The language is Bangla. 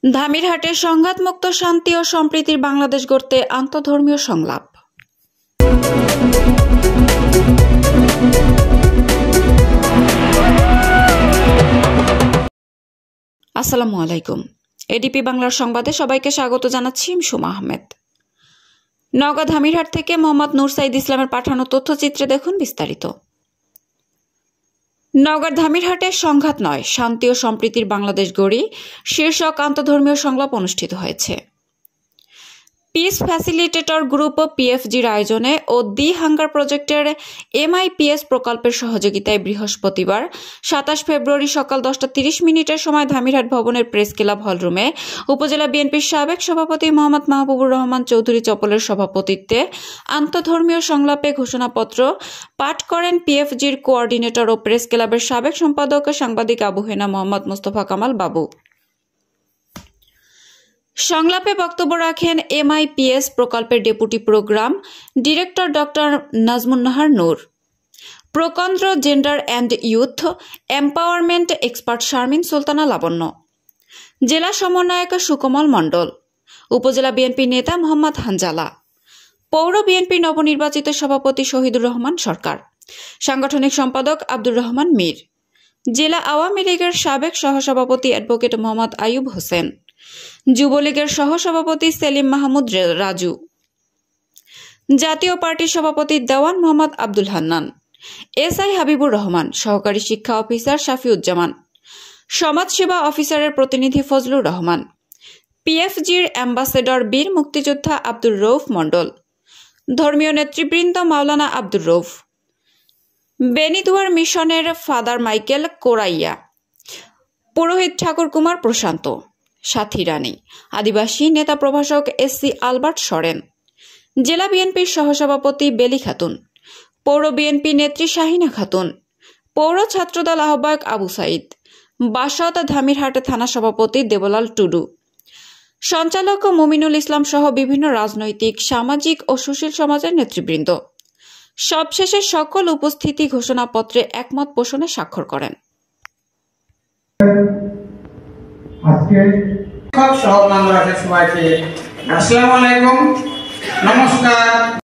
ধামিরহাটে সংঘাতমুক্ত শান্তি ও সম্প্রীতির বাংলাদেশ গড়তে আন্তঃধর্মীয় সংলাপ। আসসালামু আলাইকুম। এডিপি বাংলার সংবাদে সবাইকে স্বাগত জানাচ্ছি সুমা আহমেদ। নওগাঁ ধামিরহাট থেকে মোহাম্মদ নূর সাইদ ইসলামের পাঠানো তথ্যচিত্রে দেখুন বিস্তারিত। নওগাঁর ধামিরহাটে সংঘাত নয়, শান্তি ও সম্প্রীতির বাংলাদেশ গড়ি শীর্ষক আন্তঃধর্মীয় সংলাপ অনুষ্ঠিত হয়েছে। পিস ফ্যাসিলিটেটর গ্রুপ ও পিএফজির আয়োজনে ও দি হাঙ্গার প্রজেক্টের MIPS প্রকল্পের সহযোগিতায় বৃহস্পতিবার 27 ফেব্রুয়ারি সকাল 10:30 সময় ধামিরহাট ভবনের প্রেস ক্লাব হলরুমে উপজেলা বিএনপির সাবেক সভাপতি মোহাম্মদ মাহবুবুর রহমান চৌধুরী চপলের সভাপতিত্বে আন্তঃধর্মীয় সংলাপে ঘোষণাপত্র পাঠ করেন পিএফজির কোঅর্ডিনেটর ও প্রেস ক্লাবের সাবেক সম্পাদক ও সাংবাদিক আবু হেনা মোহাম্মদ মোস্তফা কামাল বাবু। সংলাপে বক্তব্য রাখেন MIPS প্রকল্পের deputy programme director doctor Nazmunnahar Noor, প্রকন্দ্র gender and youth empowerment expert Sharmin Sultana Labonno, জেলা সমন্বয়ক সুকমল মণ্ডল, উপজেলা বিএনপি নেতা মোহাম্মদ হানজালা, পৌর বিএনপি নবনির্বাচিত সভাপতি শহীদুর রহমান সরকার, সাংগঠনিক সম্পাদক আব্দুর রহমান মীর, জেলা আওয়ামী লীগের সাবেক সহসভাপতি অ্যাডভোকেট মোহাম্মদ আইয়ুব হোসেন, যুবলীগের সহসভাপতি সেলিম মাহমুদ রাজু, জাতীয় পার্টির সভাপতি দেওয়ান মোহাম্মদ আব্দুল হান্নান, SI হাবিবুর রহমান, সহকারী শিক্ষা অফিসার শাফিউজ্জামান, সমাজসেবা অফিসারের প্রতিনিধি ফজলুর রহমান, পিএফজির অ্যাম্বাসেডর বীর মুক্তিযোদ্ধা আব্দুর রৌফ মণ্ডল, ধর্মীয় নেতৃবৃন্দ মাওলানা আব্দুর রৌফ, বেনিদুয়ার মিশনের ফাদার মাইকেল কোরাইয়া, পুরোহিত ঠাকুর কুমার প্রশান্ত, সাথী রানী, আদিবাসী নেতা প্রভাষক SC আলবার্ট সরেন, জেলা বিএনপির সহসভাপতি বেলি খাতুন, পৌর বিএনপি নেত্রী শাহিনা খাতুন, পৌর ছাত্রদল আহ্বায়ক আবু সাইদ, বাসদ ধামিরহাট থানা সভাপতি দেবলাল টুডু, সঞ্চালক মুমিনুল ইসলাম সহ বিভিন্ন রাজনৈতিক, সামাজিক ও সুশীল সমাজের নেতৃবৃন্দ। সবশেষে সকল উপস্থিতি ঘোষণাপত্রে একমত পোষণে স্বাক্ষর করেন। সবাইকে আসসালামু আলাইকুম, নমস্কার,